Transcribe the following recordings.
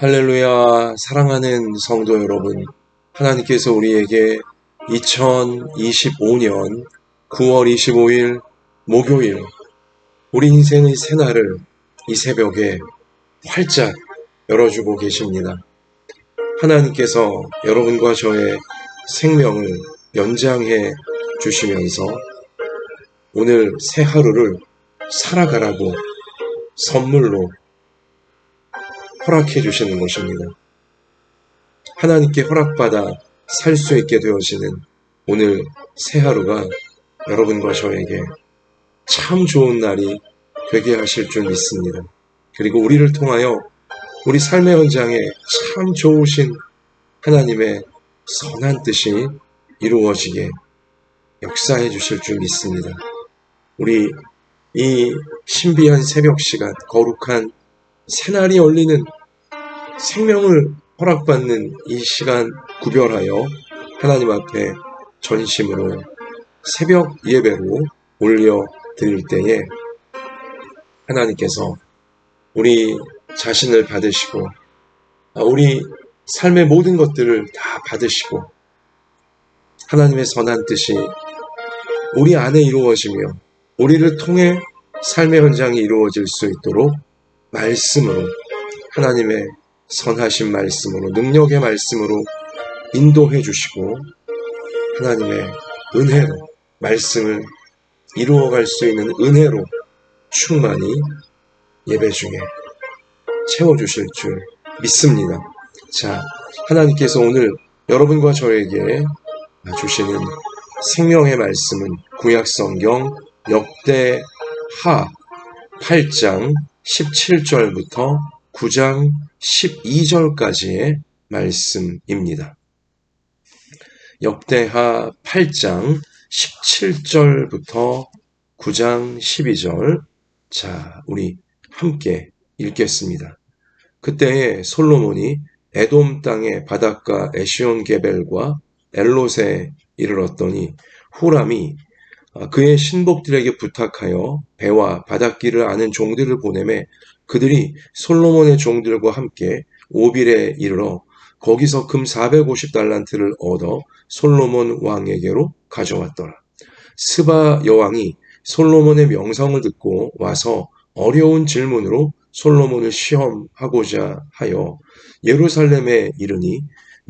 할렐루야, 사랑하는 성도 여러분. 하나님께서 우리에게 2025년 9월 25일 목요일, 우리 인생의 새날을 이 새벽에 활짝 열어주고 계십니다. 하나님께서 여러분과 저의 생명을 연장해 주시면서 오늘 새 하루를 살아가라고 선물로 허락해 주시는 것입니다. 하나님께 허락받아 살 수 있게 되어지는 오늘 새 하루가 여러분과 저에게 참 좋은 날이 되게 하실 줄 믿습니다. 그리고 우리를 통하여 우리 삶의 현장에 참 좋으신 하나님의 선한 뜻이 이루어지게 역사해 주실 줄 믿습니다. 우리 이 신비한 새벽 시간, 거룩한 새날이 열리는 생명을 허락받는 이 시간 구별하여 하나님 앞에 전심으로 새벽 예배로 올려드릴 때에 하나님께서 우리 자신을 받으시고 우리 삶의 모든 것들을 다 받으시고 하나님의 선한 뜻이 우리 안에 이루어지며 우리를 통해 삶의 현장이 이루어질 수 있도록 말씀으로, 하나님의 선하신 말씀으로, 능력의 말씀으로 인도해 주시고 하나님의 은혜로, 말씀을 이루어갈 수 있는 은혜로 충만히 예배 중에 채워주실 줄 믿습니다. 자, 하나님께서 오늘 여러분과 저에게 주시는 생명의 말씀은 구약성경 역대하 8장 17절부터 9장 12절까지의 말씀입니다. 역대하 8장 17절부터 9장 12절. 자, 우리 함께 읽겠습니다. 그때에 솔로몬이 에돔 땅의 바닷가 에시온 게벨과 엘롯에 이르렀더니 후람이 그의 신복들에게 부탁하여 배와 바닷길을 아는 종들을 보내매 그들이 솔로몬의 종들과 함께 오빌에 이르러 거기서 금 450달란트를 얻어 솔로몬 왕에게로 가져왔더라. 스바 여왕이 솔로몬의 명성을 듣고 와서 어려운 질문으로 솔로몬을 시험하고자 하여 예루살렘에 이르니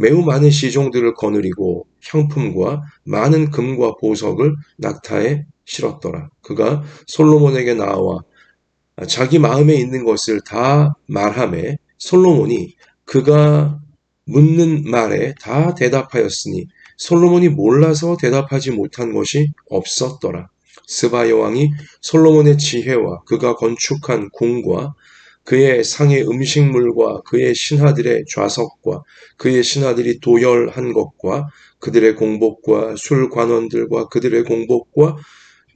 매우 많은 시종들을 거느리고 향품과 많은 금과 보석을 낙타에 실었더라. 그가 솔로몬에게 나와 자기 마음에 있는 것을 다 말하매 솔로몬이 그가 묻는 말에 다 대답하였으니 솔로몬이 몰라서 대답하지 못한 것이 없었더라. 스바 여왕이 솔로몬의 지혜와 그가 건축한 궁과 그의 상의 음식물과 그의 신하들의 좌석과 그의 신하들이 도열한 것과 그들의 공복과 술관원들과 그들의 공복과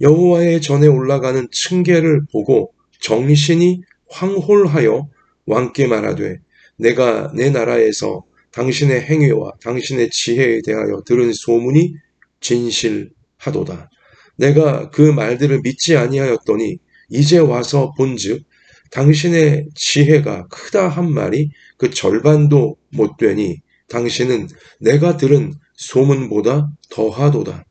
여호와의 전에 올라가는 층계를 보고 정신이 황홀하여 왕께 말하되 내가 내 나라에서 당신의 행위와 당신의 지혜에 대하여 들은 소문이 진실하도다. 내가 그 말들을 믿지 아니하였더니 이제 와서 본즉 당신의 지혜가 크다 한 말이 그 절반도 못 되니 당신은 내가 들은 소문보다 더하도다.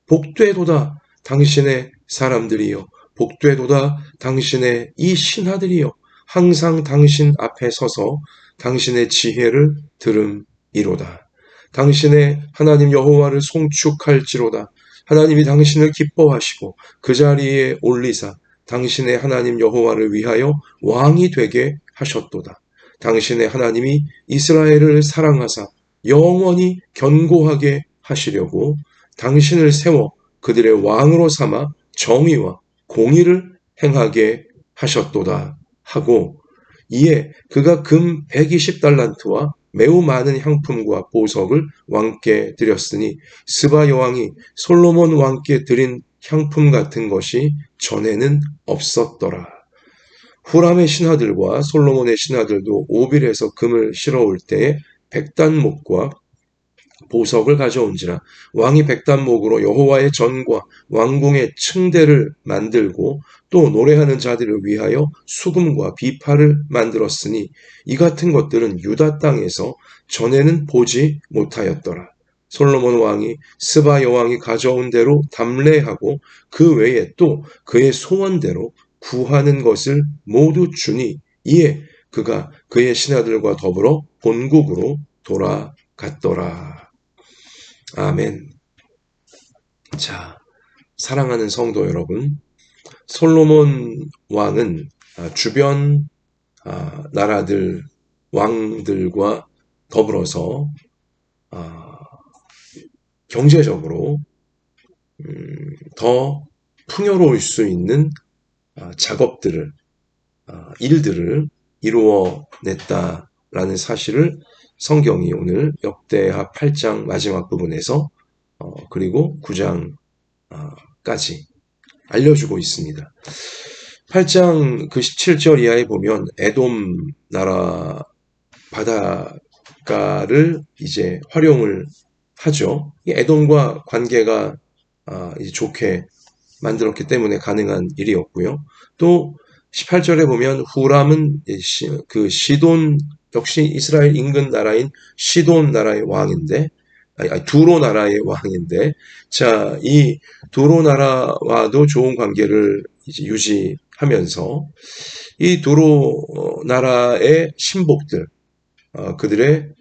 복되도다 당신의 사람들이여, 복되도다 당신의 이 신하들이여, 항상 당신 앞에 서서 당신의 지혜를 들음이로다. 당신의 하나님 여호와를 송축할지로다. 하나님이 당신을 기뻐하시고 그 자리에 올리사 당신의 하나님 여호와를 위하여 왕이 되게 하셨도다. 당신의 하나님이 이스라엘을 사랑하사 영원히 견고하게 하시려고 당신을 세워 그들의 왕으로 삼아 정의와 공의를 행하게 하셨도다 하고 이에 그가 금 120달란트와 매우 많은 향품과 보석을 왕께 드렸으니 스바 여왕이 솔로몬 왕께 드린 향품 같은 것이 전에는 없었더라. 후람의 신하들과 솔로몬의 신하들도 오빌에서 금을 실어올 때에 백단목과 보석을 가져온지라. 왕이 백단목으로 여호와의 전과 왕궁의 층대를 만들고 또 노래하는 자들을 위하여 수금과 비파를 만들었으니 이 같은 것들은 유다 땅에서 전에는 보지 못하였더라. 솔로몬 왕이 스바 여왕이 가져온 대로 담례하고 그 외에 또 그의 소원대로 구하는 것을 모두 주니 이에 그가 그의 신하들과 더불어 본국으로 돌아갔더라. 아멘. 자, 사랑하는 성도 여러분, 솔로몬 왕은 주변 나라들 왕들과 더불어서 경제적으로 더 풍요로울 수 있는 작업들을 일들을 이루어냈다라는 사실을 성경이 오늘 역대하 8장 마지막 부분에서 그리고 9장까지 알려주고 있습니다. 8장 그 17절 이하에 보면 에돔 나라 바닷가를 이제 활용을 하죠. 에돔과 관계가 이제 좋게 만들었기 때문에 가능한 일이었고요. 또 18절에 보면 후람은 그 시돈 역시 이스라엘 인근 나라인 시돈 나라의 왕인데 두로 나라의 왕인데 자, 이 두로 나라와도 좋은 관계를 이제 유지하면서 이 두로 나라의 신복들 그들의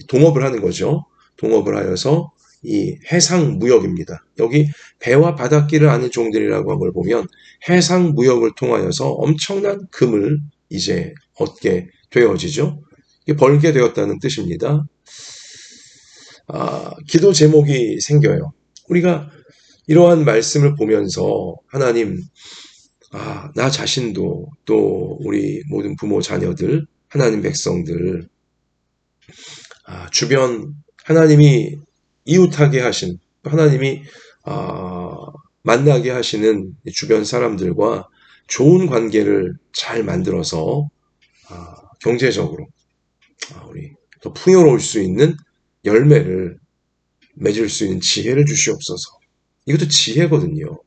동업을 하는 거죠. 동업을 하여서 이 해상 무역입니다. 여기 배와 바닷길을 아는 종들이라고 한 걸 보면 해상 무역을 통하여서 엄청난 금을 이제 얻게 되어지죠. 벌게 되었다는 뜻입니다. 기도 제목이 생겨요. 우리가 이러한 말씀을 보면서 하나님, 나 자신도 또 우리 모든 부모 자녀들, 하나님 백성들, 주변 하나님이 이웃하게 하신 하나님이 만나게 하시는 주변 사람들과 좋은 관계를 잘 만들어서 경제적으로 우리 더 풍요로울 수 있는 열매를 맺을 수 있는 지혜를 주시옵소서. 이것도 지혜거든요.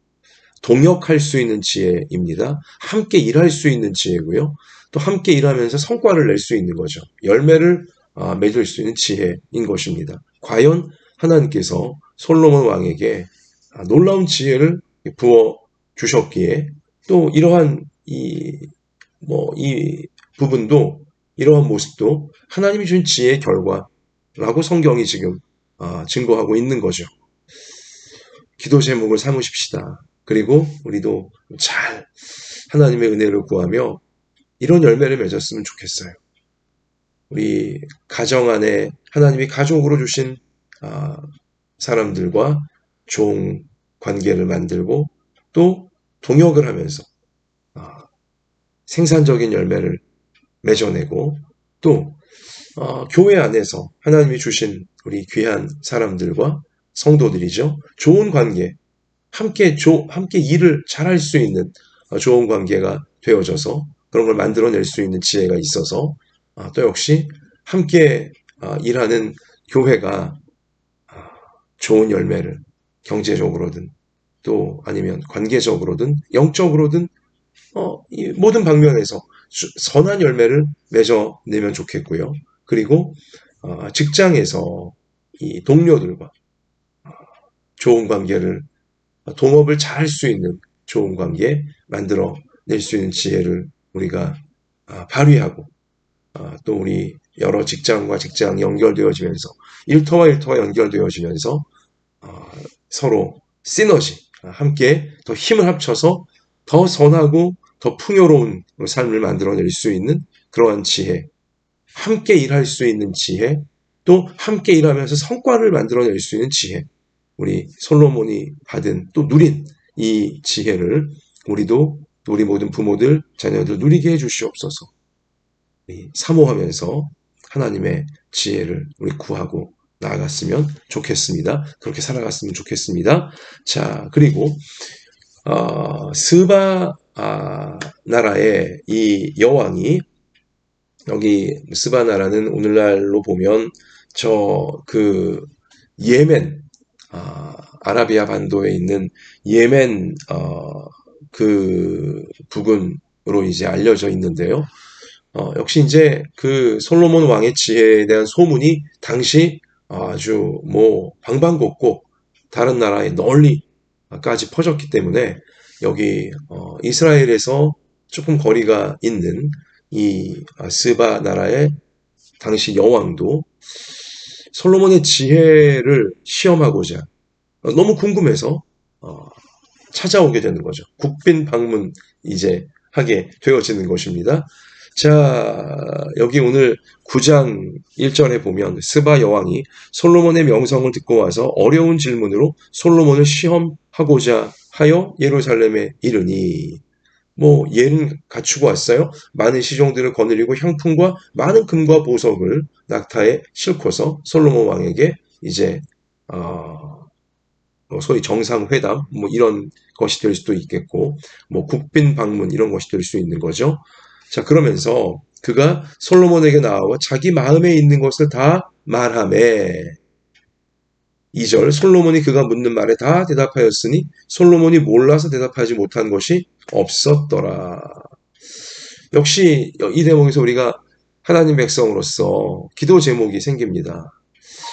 동역할 수 있는 지혜입니다. 함께 일할 수 있는 지혜고요. 또 함께 일하면서 성과를 낼 수 있는 거죠. 열매를 맺을 수 있는 지혜인 것입니다. 과연 하나님께서 솔로몬 왕에게 놀라운 지혜를 부어 주셨기에 또 이러한 이 부분도 이러한 모습도 하나님이 준 지혜의 결과라고 성경이 지금 증거하고 있는 거죠. 기도 제목을 삼으십시다. 그리고 우리도 잘 하나님의 은혜를 구하며 이런 열매를 맺었으면 좋겠어요. 우리 가정 안에 하나님이 가족으로 주신 사람들과 좋은 관계를 만들고 또 동역을 하면서 생산적인 열매를 맺어내고 또 교회 안에서 하나님이 주신 우리 귀한 사람들과 성도들이죠. 좋은 관계, 함께 일을 잘할 수 있는 좋은 관계가 되어져서 그런 걸 만들어낼 수 있는 지혜가 있어서 또 역시 함께 일하는 교회가 좋은 열매를 경제적으로든 또 아니면 관계적으로든 영적으로든 이 모든 방면에서 선한 열매를 맺어내면 좋겠고요. 그리고 직장에서 이 동료들과 좋은 관계를 동업을 잘 할 수 있는 좋은 관계 만들어낼 수 있는 지혜를 우리가 발휘하고 또 우리 여러 직장과 직장 연결되어지면서 일터와 일터가 연결되어지면서 서로 시너지 함께 더 힘을 합쳐서 더 선하고 더 풍요로운 삶을 만들어낼 수 있는 그러한 지혜, 함께 일할 수 있는 지혜, 또 함께 일하면서 성과를 만들어낼 수 있는 지혜, 우리 솔로몬이 받은 또 누린 이 지혜를 우리도 또 우리 모든 부모들, 자녀들 누리게 해주시옵소서. 사모하면서 하나님의 지혜를 우리 구하고 나아갔으면 좋겠습니다. 그렇게 살아갔으면 좋겠습니다. 자, 그리고 스바 나라의 이 여왕이 여기 스바 나라는 오늘날로 보면 예멘, 아라비아 반도에 있는 예멘, 그 부근으로 이제 알려져 있는데요. 역시 이제 그 솔로몬 왕의 지혜에 대한 소문이 당시 아주 뭐 방방곡곡 다른 나라에 널리까지 퍼졌기 때문에 여기 이스라엘에서 조금 거리가 있는 이 스바 나라의 당시 여왕도 솔로몬의 지혜를 시험하고자 너무 궁금해서 어, 찾아오게 되는 거죠. 국빈 방문 이제 하게 되어지는 것입니다. 자, 여기 오늘 9장 1절에 보면 스바 여왕이 솔로몬의 명성을 듣고 와서 어려운 질문으로 솔로몬을 시험하고자 하여 예루살렘에 이르니 뭐 예는 갖추고 왔어요. 많은 시종들을 거느리고 향품과 많은 금과 보석을 낙타에 싣고서 솔로몬 왕에게 이제 소위 정상회담 뭐 이런 것이 될 수도 있겠고 뭐 국빈 방문 이런 것이 될 수 있는 거죠. 자, 그러면서 그가 솔로몬에게 나와 자기 마음에 있는 것을 다 말하매 2절 솔로몬이 그가 묻는 말에 다 대답하였으니 솔로몬이 몰라서 대답하지 못한 것이 없었더라. 역시 이 대목에서 우리가 하나님 백성으로서 기도 제목이 생깁니다.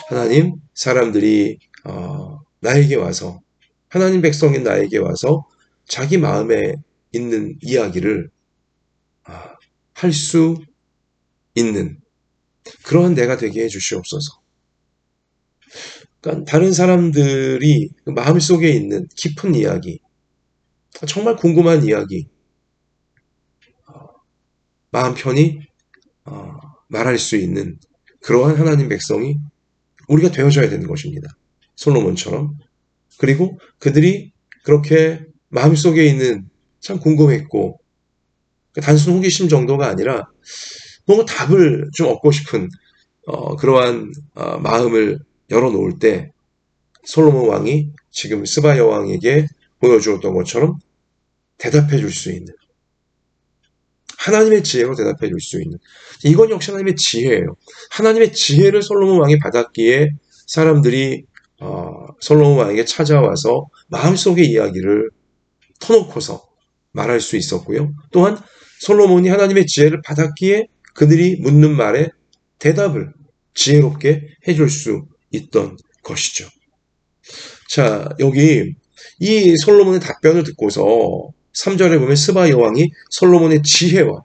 하나님, 사람들이 나에게 와서 하나님 백성인 나에게 와서 자기 마음에 있는 이야기를 할 수 있는 그러한 내가 되게 해주시옵소서. 그러니까 다른 사람들이 마음속에 있는 깊은 이야기, 정말 궁금한 이야기, 마음 편히 말할 수 있는 그러한 하나님 백성이 우리가 되어줘야 되는 것입니다. 솔로몬처럼. 그리고 그들이 그렇게 마음속에 있는 참 궁금했고 단순 호기심 정도가 아니라 뭔가 답을 좀 얻고 싶은 그러한 마음을 열어놓을 때 솔로몬 왕이 지금 스바 여왕에게 보여주었던 것처럼 대답해 줄 수 있는 하나님의 지혜로 대답해 줄 수 있는 이건 역시 하나님의 지혜예요. 하나님의 지혜를 솔로몬 왕이 받았기에 사람들이 솔로몬 왕에게 찾아와서 마음속의 이야기를 터놓고서 말할 수 있었고요. 또한 솔로몬이 하나님의 지혜를 받았기에 그들이 묻는 말에 대답을 지혜롭게 해줄 수 있던 것이죠. 자, 여기 이 솔로몬의 답변을 듣고서 3절에 보면 스바 여왕이 솔로몬의 지혜와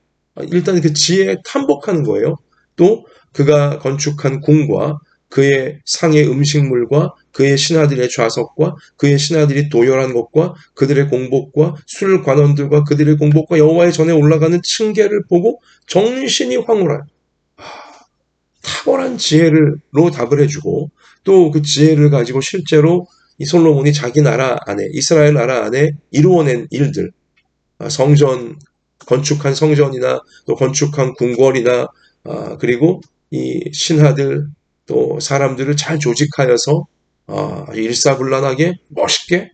일단 그 지혜에 탐복하는 거예요. 또 그가 건축한 궁과 그의 상의 음식물과 그의 신하들의 좌석과 그의 신하들이 도열한 것과 그들의 공복과 술 관원들과 그들의 공복과 여호와의 전에 올라가는 층계를 보고 정신이 황홀한 탁월한 지혜로 답을 해주고 또 그 지혜를 가지고 실제로 이 솔로몬이 자기 나라 안에 이스라엘 나라 안에 이루어낸 일들 성전 건축한 성전이나 또 건축한 궁궐이나 그리고 이 신하들 또 사람들을 잘 조직하여서 일사불란하게 멋있게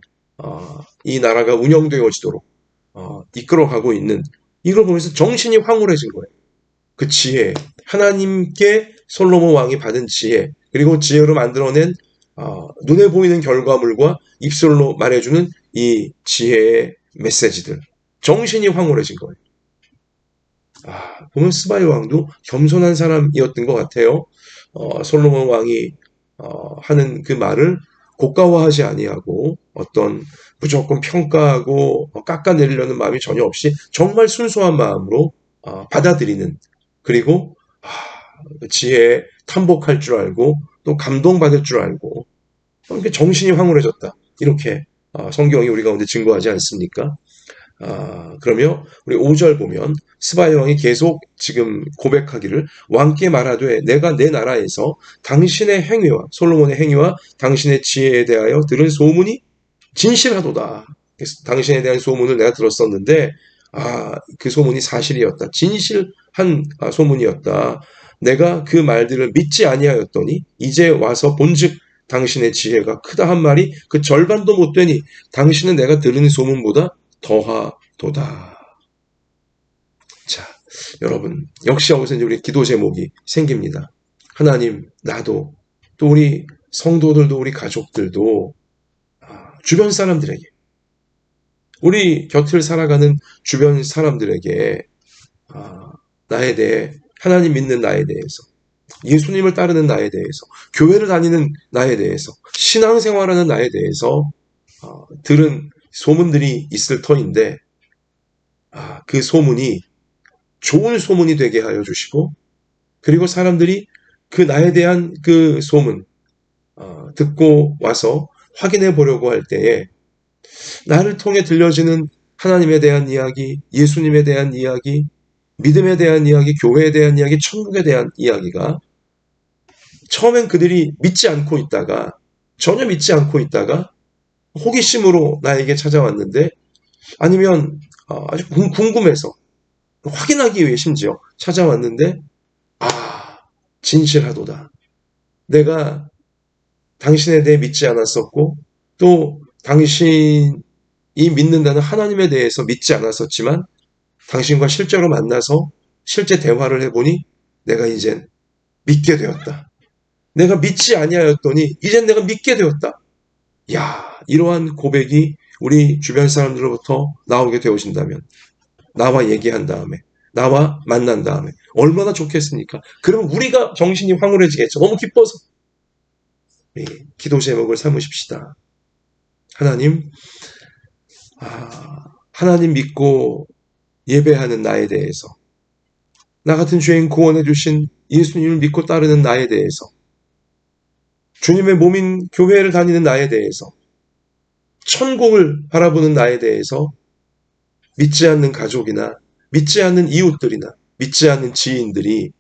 이 나라가 운영되어지도록 이끌어가고 있는 이걸 보면서 정신이 황홀해진 거예요. 그 지혜, 하나님께 솔로몬 왕이 받은 지혜, 그리고 지혜로 만들어낸 눈에 보이는 결과물과 입술로 말해주는 이 지혜의 메시지들. 정신이 황홀해진 거예요. 보면 스바이 왕도 겸손한 사람이었던 것 같아요. 솔로몬 왕이 하는 그 말을 고가화하지 아니하고 어떤 무조건 평가하고 깎아내리려는 마음이 전혀 없이 정말 순수한 마음으로 받아들이는 그리고 지혜에 탐복할 줄 알고 또 감동받을 줄 알고 이렇게 정신이 황홀해졌다. 이렇게 성경이 우리 가운데 증거하지 않습니까? 그러며 우리 5절 보면 스바야 왕이 계속 지금 고백하기를 왕께 말하되 내가 내 나라에서 당신의 행위와 솔로몬의 행위와 당신의 지혜에 대하여 들은 소문이 진실하도다. 당신에 대한 소문을 내가 들었었는데 그 소문이 사실이었다. 진실한 소문이었다. 내가 그 말들을 믿지 아니하였더니 이제 와서 본즉 당신의 지혜가 크다 한 말이 그 절반도 못 되니 당신은 내가 들은 소문보다 더하도다. 자, 여러분 역시 여기서 이제 우리 기도 제목이 생깁니다. 하나님, 나도, 또 우리 성도들도, 우리 가족들도 주변 사람들에게, 우리 곁을 살아가는 주변 사람들에게 나에 대해, 하나님 믿는 나에 대해서, 예수님을 따르는 나에 대해서, 교회를 다니는 나에 대해서, 신앙생활하는 나에 대해서 들은 소문들이 있을 터인데 그 소문이 좋은 소문이 되게 하여 주시고, 그리고 사람들이 그 나에 대한 그 소문 듣고 와서 확인해 보려고 할 때에 나를 통해 들려지는 하나님에 대한 이야기, 예수님에 대한 이야기, 믿음에 대한 이야기, 교회에 대한 이야기, 천국에 대한 이야기가 처음엔 그들이 믿지 않고 있다가, 전혀 믿지 않고 있다가 호기심으로 나에게 찾아왔는데, 아니면 아주 궁금해서 확인하기 위해 심지어 찾아왔는데, 진실하도다. 내가 당신에 대해 믿지 않았었고, 또 당신이 믿는다는 하나님에 대해서 믿지 않았었지만, 당신과 실제로 만나서 실제 대화를 해보니 내가 이젠 믿게 되었다. 내가 믿지 아니하였더니 이젠 내가 믿게 되었다. 야, 이러한 고백이 우리 주변 사람들로부터 나오게 되어진다면, 나와 얘기한 다음에, 나와 만난 다음에 얼마나 좋겠습니까? 그러면 우리가 정신이 황홀해지겠죠. 너무 기뻐서. 기도 제목을 삼으십시다. 하나님, 하나님 믿고 예배하는 나에 대해서, 나 같은 죄인 구원해 주신 예수님을 믿고 따르는 나에 대해서, 주님의 몸인 교회를 다니는 나에 대해서, 천국을 바라보는 나에 대해서 믿지 않는 가족이나 믿지 않는 이웃들이나 믿지 않는 지인들이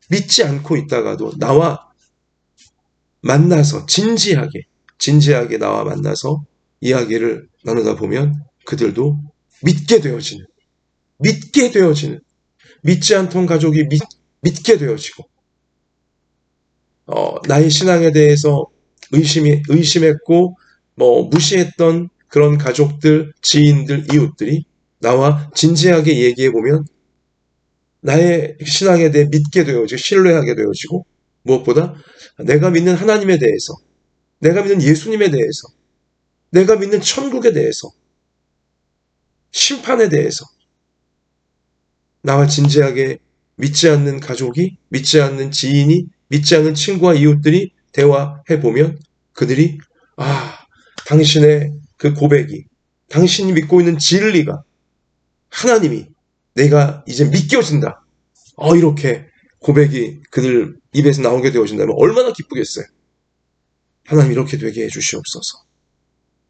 믿지 않고 있다가도 나와 만나서 진지하게 나와 만나서 이야기를 나누다 보면 그들도 믿게 되어지는, 믿지 않던 가족이 믿게 되어지고, 나의 신앙에 대해서 의심했고 무시했던 그런 가족들, 지인들, 이웃들이 나와 진지하게 얘기해 보면 나의 신앙에 대해 믿게 되어지고 신뢰하게 되어지고, 무엇보다 내가 믿는 하나님에 대해서, 내가 믿는 예수님에 대해서, 내가 믿는 천국에 대해서, 심판에 대해서 나와 진지하게 믿지 않는 가족이, 믿지 않는 지인이, 믿지 않는 친구와 이웃들이 대화해 보면 그들이 당신의 그 고백이, 당신이 믿고 있는 진리가, 하나님이 내가 이제 믿겨진다. 이렇게 고백이 그들 입에서 나오게 되어진다면 얼마나 기쁘겠어요. 하나님 이렇게 되게 해주시옵소서.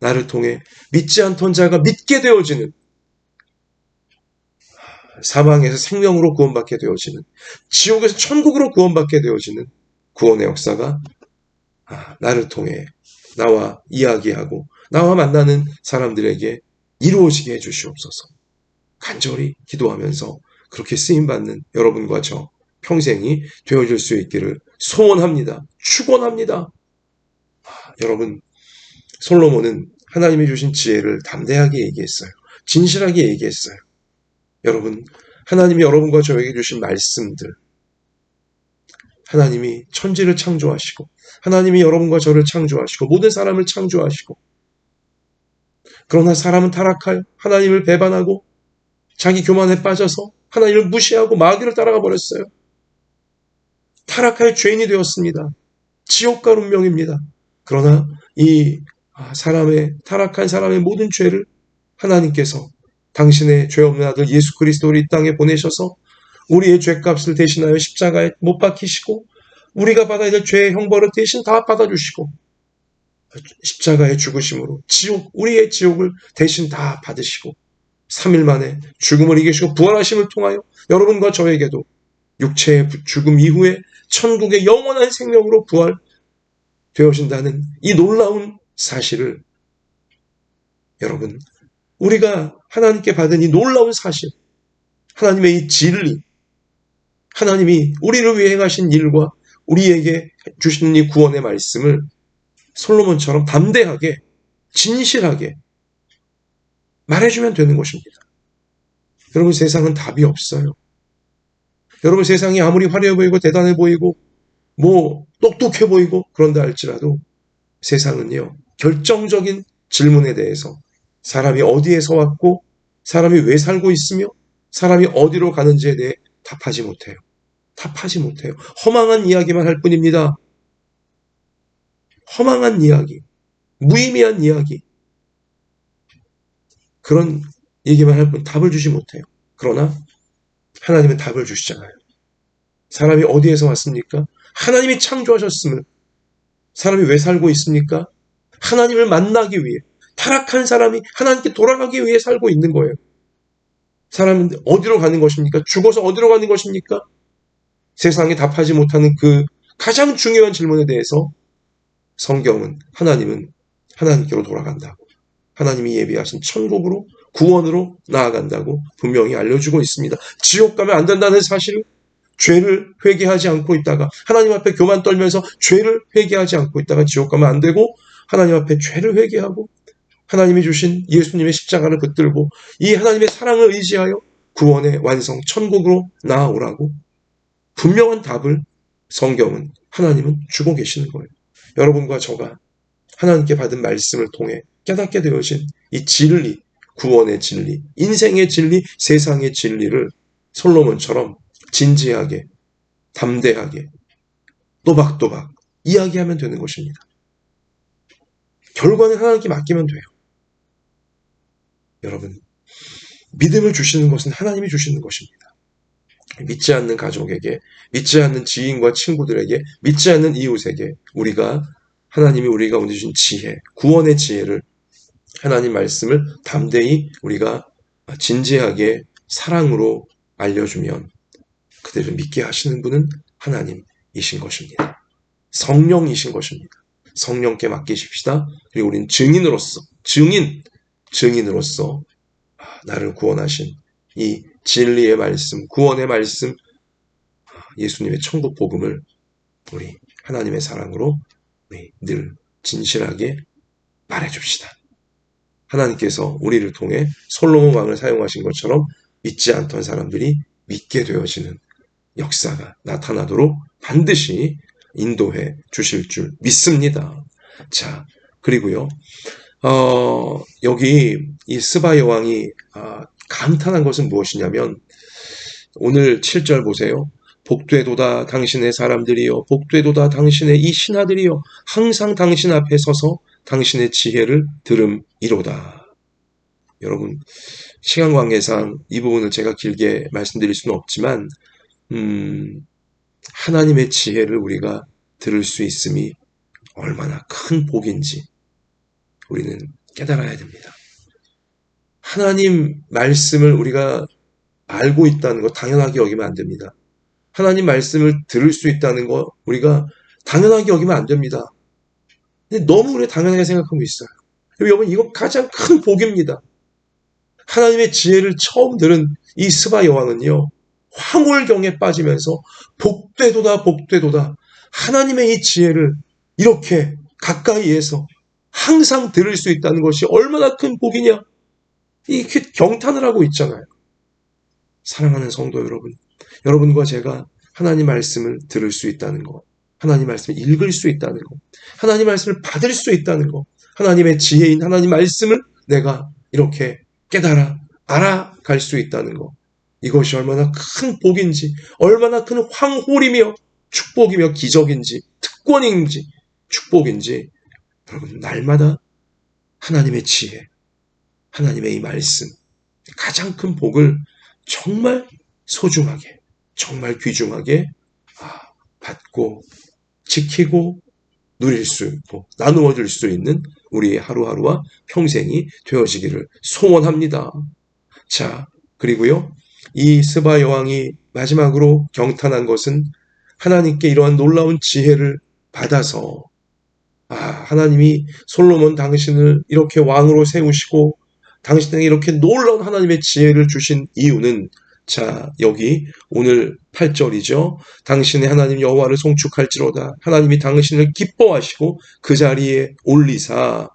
나를 통해 믿지 않던 자가 믿게 되어지는, 사망에서 생명으로 구원받게 되어지는, 지옥에서 천국으로 구원받게 되어지는 구원의 역사가 나를 통해 나와 이야기하고 나와 만나는 사람들에게 이루어지게 해주시옵소서. 간절히 기도하면서 그렇게 쓰임받는 여러분과 저 평생이 되어질 수 있기를 소원합니다. 축원합니다. 여러분, 솔로몬은 하나님이 주신 지혜를 담대하게 얘기했어요. 진실하게 얘기했어요. 여러분, 하나님이 여러분과 저에게 주신 말씀들, 하나님이 천지를 창조하시고, 하나님이 여러분과 저를 창조하시고, 모든 사람을 창조하시고, 그러나 사람은 타락하여 하나님을 배반하고 자기 교만에 빠져서 하나님을 무시하고 마귀를 따라가 버렸어요. 타락하여 죄인이 되었습니다. 지옥과 운명입니다. 그러나 이 타락한 사람의 모든 죄를 하나님께서 당신의 죄 없는 아들 예수 그리스도를 이 땅에 보내셔서 우리의 죄값을 대신하여 십자가에 못 박히시고, 우리가 받아야 될 죄의 형벌을 대신 다 받아주시고, 십자가의 죽으심으로 우리의 지옥을 대신 다 받으시고, 3일 만에 죽음을 이기시고 부활하심을 통하여 여러분과 저에게도 육체의 죽음 이후에 천국의 영원한 생명으로 부활되어진다는 이 놀라운 사실을, 여러분, 우리가 하나님께 받은 이 놀라운 사실, 하나님의 이 진리, 하나님이 우리를 위해 행하신 일과 우리에게 주시는 이 구원의 말씀을 솔로몬처럼 담대하게, 진실하게 말해주면 되는 것입니다. 여러분, 세상은 답이 없어요. 여러분, 세상이 아무리 화려해 보이고 대단해 보이고 똑똑해 보이고 그런다 할지라도 세상은요, 결정적인 질문에 대해서 사람이 어디에서 왔고 사람이 왜 살고 있으며 사람이 어디로 가는지에 대해 답하지 못해요. 답하지 못해요. 허망한 이야기만 할 뿐입니다. 허망한 이야기, 무의미한 이야기, 그런 얘기만 할 뿐 답을 주지 못해요. 그러나 하나님은 답을 주시잖아요. 사람이 어디에서 왔습니까? 하나님이 창조하셨음을. 사람이 왜 살고 있습니까? 하나님을 만나기 위해, 타락한 사람이 하나님께 돌아가기 위해 살고 있는 거예요. 사람은 어디로 가는 것입니까? 죽어서 어디로 가는 것입니까? 세상에 답하지 못하는 그 가장 중요한 질문에 대해서 성경은, 하나님은 하나님께로 돌아간다고, 하나님이 예비하신 천국으로, 구원으로 나아간다고 분명히 알려주고 있습니다. 지옥 가면 안 된다는 사실을, 죄를 회개하지 않고 있다가 하나님 앞에 교만 떨면서 죄를 회개하지 않고 있다가 지옥 가면 안 되고, 하나님 앞에 죄를 회개하고 하나님이 주신 예수님의 십자가를 붙들고 이 하나님의 사랑을 의지하여 구원의 완성 천국으로 나아오라고 분명한 답을 성경은, 하나님은 주고 계시는 거예요. 여러분과 저가 하나님께 받은 말씀을 통해 깨닫게 되어진 이 진리, 구원의 진리, 인생의 진리, 세상의 진리를 솔로몬처럼 진지하게, 담대하게, 또박또박 이야기하면 되는 것입니다. 결과는 하나님께 맡기면 돼요. 여러분, 믿음을 주시는 것은 하나님이 주시는 것입니다. 믿지 않는 가족에게, 믿지 않는 지인과 친구들에게, 믿지 않는 이웃에게 하나님이 우리 가운데 주신 지혜, 구원의 지혜를, 하나님 말씀을 담대히 우리가 진지하게 사랑으로 알려주면 그들을 믿게 하시는 분은 하나님이신 것입니다. 성령이신 것입니다. 성령께 맡기십시다. 그리고 우리는 증인으로서 나를 구원하신 이 진리의 말씀, 구원의 말씀, 예수님의 천국 복음을 우리 하나님의 사랑으로 우리 늘 진실하게 말해줍시다. 하나님께서 우리를 통해 솔로몬 왕을 사용하신 것처럼 믿지 않던 사람들이 믿게 되어지는 역사가 나타나도록 반드시 인도해 주실 줄 믿습니다. 자, 그리고요, 여기 이 스바 여왕이 감탄한 것은 무엇이냐면, 오늘 7절 보세요. 복되도다 당신의 사람들이여, 복되도다 당신의 이 신하들이여, 항상 당신 앞에 서서 당신의 지혜를 들음이로다. 여러분, 시간 관계상 이 부분을 제가 길게 말씀드릴 수는 없지만 하나님의 지혜를 우리가 들을 수 있음이 얼마나 큰 복인지 우리는 깨달아야 됩니다. 하나님 말씀을 우리가 알고 있다는 거 당연하게 여기면 안 됩니다. 하나님 말씀을 들을 수 있다는 거 우리가 당연하게 여기면 안 됩니다. 근데 너무 우리가 당연하게 생각하고 있어요. 여러분, 이거 가장 큰 복입니다. 하나님의 지혜를 처음 들은 이 스바 여왕은요, 황홀경에 빠지면서 복되도다 복되도다, 하나님의 이 지혜를 이렇게 가까이에서 항상 들을 수 있다는 것이 얼마나 큰 복이냐, 이렇게 경탄을 하고 있잖아요. 사랑하는 성도 여러분, 여러분과 제가 하나님 말씀을 들을 수 있다는 것, 하나님 말씀을 읽을 수 있다는 것, 하나님 말씀을 받을 수 있다는 것, 하나님의 지혜인 하나님 말씀을 내가 이렇게 깨달아 알아갈 수 있다는 것, 이것이 얼마나 큰 복인지, 얼마나 큰 황홀이며 축복이며 기적인지, 특권인지 축복인지, 여러분, 날마다 하나님의 지혜, 하나님의 이 말씀, 가장 큰 복을 정말 소중하게, 정말 귀중하게 받고 지키고 누릴 수 있고 나누어 줄 수 있는 우리의 하루하루와 평생이 되어지기를 소원합니다. 자, 그리고요, 이 스바 여왕이 마지막으로 경탄한 것은 하나님께 이러한 놀라운 지혜를 받아서 하나님이 솔로몬 당신을 이렇게 왕으로 세우시고 당신에게 이렇게 놀라운 하나님의 지혜를 주신 이유는, 자, 여기 오늘 8절이죠. 당신의 하나님 여호와를 송축할지로다. 하나님이 당신을 기뻐하시고 그 자리에 올리사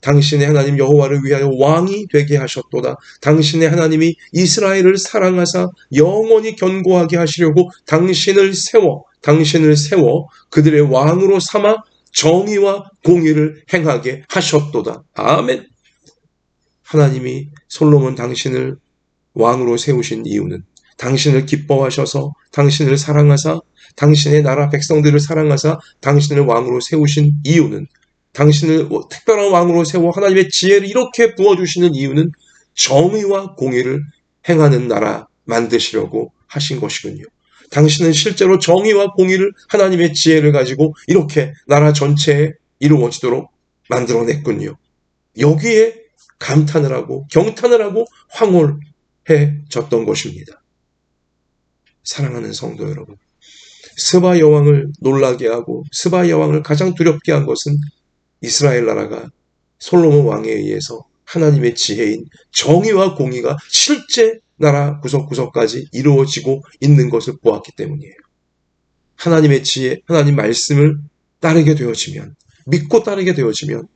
당신의 하나님 여호와를 위하여 왕이 되게 하셨도다. 당신의 하나님이 이스라엘을 사랑하사 영원히 견고하게 하시려고 당신을 세워 당신을 세워 그들의 왕으로 삼아 정의와 공의를 행하게 하셨도다. 아멘. 하나님이 솔로몬 당신을 왕으로 세우신 이유는 당신을 기뻐하셔서 당신을 사랑하사 당신의 나라 백성들을 사랑하사 당신을 왕으로 세우신 이유는 당신을 특별한 왕으로 세워 하나님의 지혜를 이렇게 부어주시는 이유는 정의와 공의를 행하는 나라 만드시려고 하신 것이군요. 당신은 실제로 정의와 공의를 하나님의 지혜를 가지고 이렇게 나라 전체에 이루어지도록 만들어냈군요. 여기에 감탄을 하고 경탄을 하고 황홀해졌던 것입니다. 사랑하는 성도 여러분, 스바 여왕을 놀라게 하고 스바 여왕을 가장 두렵게 한 것은 이스라엘 나라가 솔로몬 왕에 의해서 하나님의 지혜인 정의와 공의가 실제 나라 구석구석까지 이루어지고 있는 것을 보았기 때문이에요. 하나님의 지혜, 하나님 말씀을 따르게 되어지면, 믿고 따르게 되어지면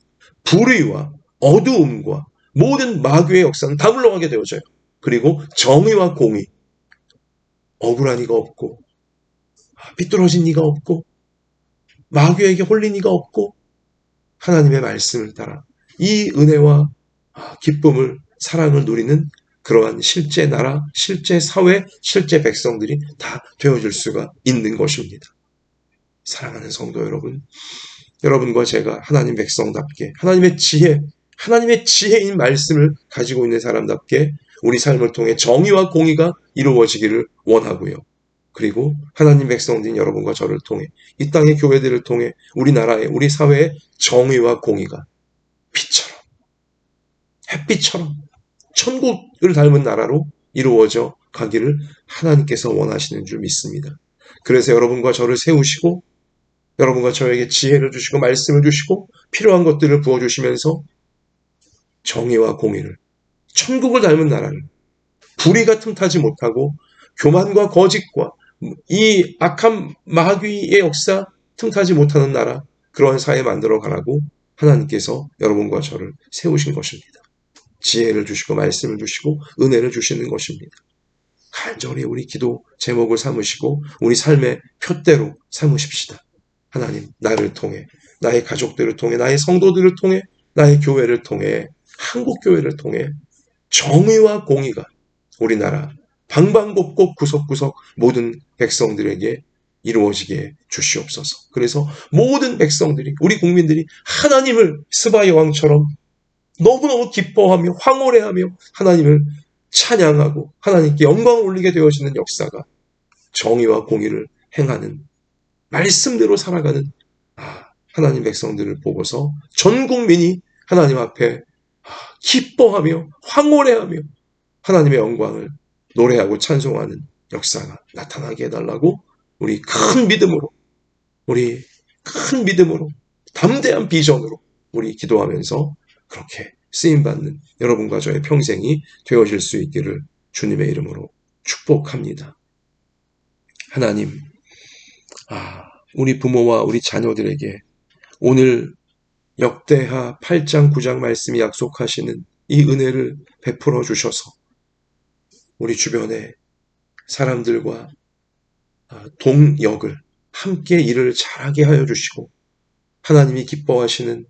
불의와 어두움과 모든 마귀의 역사는 다 물러가게 되어져요. 그리고 정의와 공의, 억울한 이가 없고 삐뚤어진 이가 없고 마귀에게 홀린 이가 없고 하나님의 말씀을 따라 이 은혜와 기쁨을 사랑을 누리는 그러한 실제 나라, 실제 사회, 실제 백성들이 다 되어줄 수가 있는 것입니다. 사랑하는 성도 여러분, 여러분과 제가 하나님 백성답게 하나님의 지혜인 말씀을 가지고 있는 사람답게 우리 삶을 통해 정의와 공의가 이루어지기를 원하고요. 그리고 하나님 백성들인 여러분과 저를 통해 이 땅의 교회들을 통해 우리나라의 우리 사회의 정의와 공의가 빛처럼 햇빛처럼 천국을 닮은 나라로 이루어져 가기를 하나님께서 원하시는 줄 믿습니다. 그래서 여러분과 저를 세우시고 여러분과 저에게 지혜를 주시고 말씀을 주시고 필요한 것들을 부어주시면서 정의와 공의를 천국을 닮은 나라를 불의가 틈타지 못하고 교만과 거짓과 이 악한 마귀의 역사 틈타지 못하는 나라 그러한 사회 만들어 가라고 하나님께서 여러분과 저를 세우신 것입니다. 지혜를 주시고 말씀을 주시고 은혜를 주시는 것입니다. 간절히 우리 기도 제목을 삼으시고 우리 삶의 표대로 삼으십시다. 하나님, 나를 통해 나의 가족들을 통해 나의 성도들을 통해 나의 교회를 통해 한국교회를 통해 정의와 공의가 우리나라 방방곡곡 구석구석 모든 백성들에게 이루어지게 주시옵소서. 그래서 모든 백성들이 우리 국민들이 하나님을 스바 여왕처럼 너무너무 기뻐하며 황홀해하며 하나님을 찬양하고 하나님께 영광을 올리게 되어지는 역사가 정의와 공의를 행하는 말씀대로 살아가는 하나님 백성들을 보고서 전 국민이 하나님 앞에 기뻐하며 황홀해하며 하나님의 영광을 노래하고 찬송하는 역사가 나타나게 해달라고 우리 큰 믿음으로 담대한 비전으로 우리 기도하면서 그렇게 쓰임받는 여러분과 저의 평생이 되어질 수 있기를 주님의 이름으로 축복합니다. 하나님, 우리 부모와 우리 자녀들에게 오늘 역대하 8장 9장 말씀이 약속하시는 이 은혜를 베풀어 주셔서 우리 주변의 사람들과 동역을 함께 일을 잘하게 하여 주시고 하나님이 기뻐하시는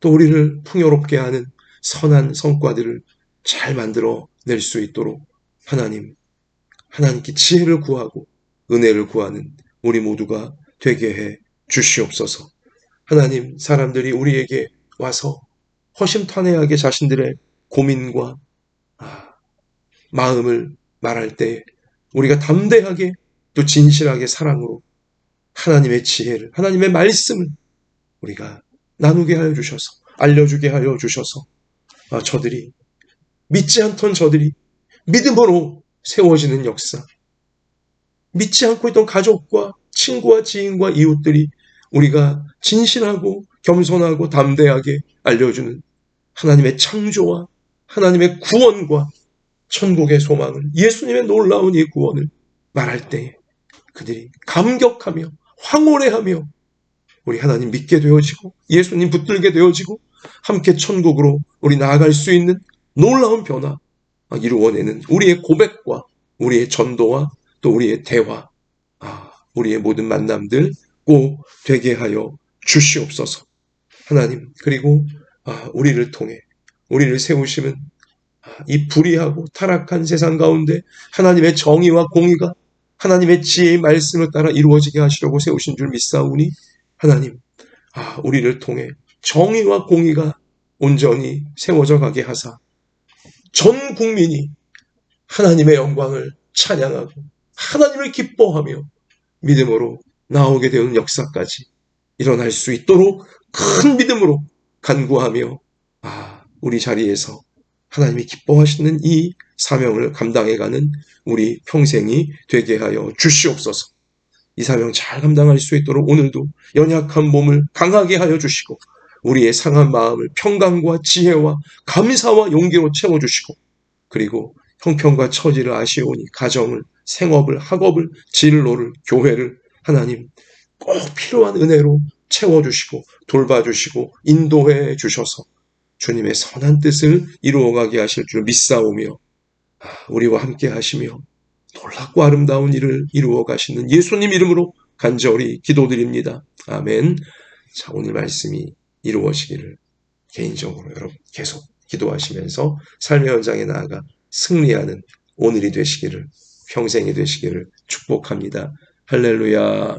또 우리를 풍요롭게 하는 선한 성과들을 잘 만들어낼 수 있도록 하나님께 지혜를 구하고 은혜를 구하는 우리 모두가 되게 해 주시옵소서. 하나님, 사람들이 우리에게 와서 허심탄회하게 자신들의 고민과 마음을 말할 때 우리가 담대하게 또 진실하게 사랑으로 하나님의 지혜를, 하나님의 말씀을 우리가 나누게 하여 주셔서 알려주게 하여 주셔서 저들이 믿지 않던 저들이 믿음으로 세워지는 역사, 믿지 않고 있던 가족과 친구와 지인과 이웃들이 우리가 진실하고 겸손하고 담대하게 알려주는 하나님의 창조와 하나님의 구원과 천국의 소망을, 예수님의 놀라운 이 구원을 말할 때에 그들이 감격하며 황홀해하며 우리 하나님 믿게 되어지고 예수님 붙들게 되어지고 함께 천국으로 우리 나아갈 수 있는 놀라운 변화 이루어내는 우리의 고백과 우리의 전도와 또 우리의 대화 우리의 모든 만남들 꼭 되게 하여 주시옵소서. 하나님, 그리고 우리를 통해 우리를 세우시는 이 불의하고 타락한 세상 가운데 하나님의 정의와 공의가 하나님의 지혜의 말씀을 따라 이루어지게 하시려고 세우신 줄 믿사오니 하나님, 우리를 통해 정의와 공의가 온전히 세워져 가게 하사 전 국민이 하나님의 영광을 찬양하고 하나님을 기뻐하며 믿음으로 나오게 되는 역사까지 일어날 수 있도록 큰 믿음으로 간구하며 우리 자리에서 하나님이 기뻐하시는 이 사명을 감당해가는 우리 평생이 되게 하여 주시옵소서. 이 사명 잘 감당할 수 있도록 오늘도 연약한 몸을 강하게 하여 주시고 우리의 상한 마음을 평강과 지혜와 감사와 용기로 채워주시고 그리고 형편과 처지를 아시오니 가정을, 생업을, 학업을, 진로를, 교회를 하나님 꼭 필요한 은혜로 채워주시고 돌봐주시고 인도해 주셔서 주님의 선한 뜻을 이루어가게 하실 줄 믿사오며 우리와 함께 하시며 놀랍고 아름다운 일을 이루어 가시는 예수님 이름으로 간절히 기도드립니다. 아멘. 자, 오늘 말씀이 이루어지기를 개인적으로 여러분 계속 기도하시면서 삶의 현장에 나아가 승리하는 오늘이 되시기를 평생이 되시기를 축복합니다. 할렐루야.